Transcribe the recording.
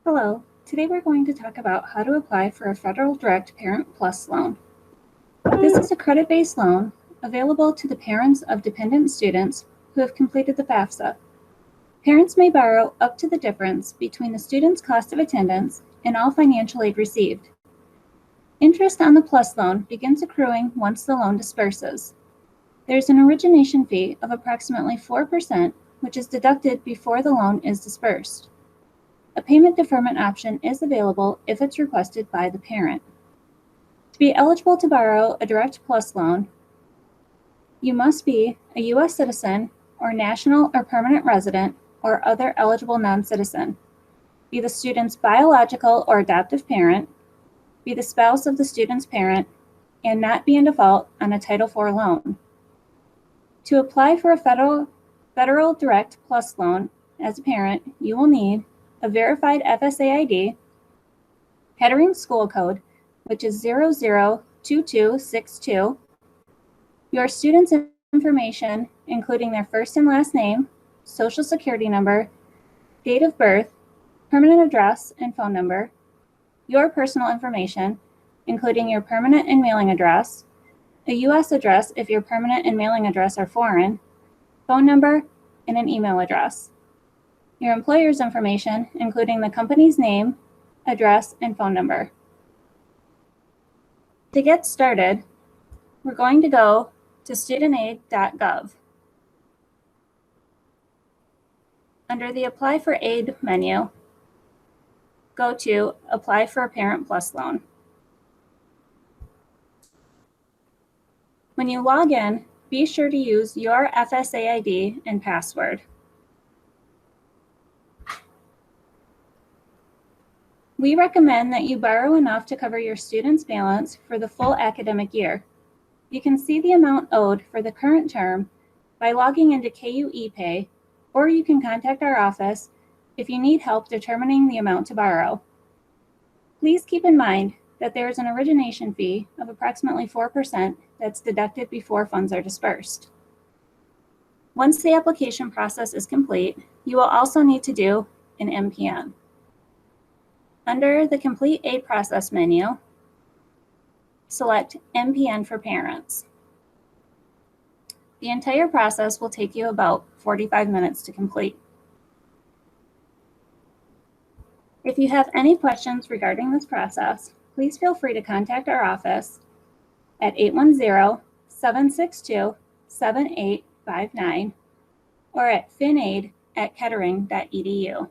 Hello, today we're going to talk about how to apply for a Federal Direct Parent Plus loan. This is a credit-based loan available to the parents of dependent students who have completed the FAFSA. Parents may borrow up to the difference between the student's cost of attendance and all financial aid received. Interest on the Plus loan begins accruing once the loan disperses. There's an origination fee of approximately 4%, which is deducted before the loan is dispersed. A payment deferment option is available if it's requested by the parent. To be eligible to borrow a Direct Plus loan, you must be a U.S. citizen or national or permanent resident or other eligible non-citizen, be the student's biological or adoptive parent, be the spouse of the student's parent, and not be in default on a Title IV loan. To apply for a Federal Direct Plus loan as a parent, you will need a verified FSA ID, Kettering School Code, which is 002262, your student's information, including their first and last name, social security number, date of birth, permanent address and phone number, your personal information, including your permanent and mailing address, a U.S. address if your permanent and mailing address are foreign, phone number, and an email address. Your employer's information, including the company's name, address, and phone number. To get started, we're going to go to studentaid.gov. Under the Apply for Aid menu, go to Apply for a Parent Plus loan. When you log in, be sure to use your FSA ID and password. We recommend that you borrow enough to cover your student's balance for the full academic year. You can see the amount owed for the current term by logging into KU ePay, or you can contact our office if you need help determining the amount to borrow. Please keep in mind that there is an origination fee of approximately 4% that's deducted before funds are dispersed. Once the application process is complete, you will also need to do an MPN. Under the Complete Aid Process menu, select MPN for Parents. The entire process will take you about 45 minutes to complete. If you have any questions regarding this process, please feel free to contact our office at 810-762-7859 or at finaid@kettering.edu.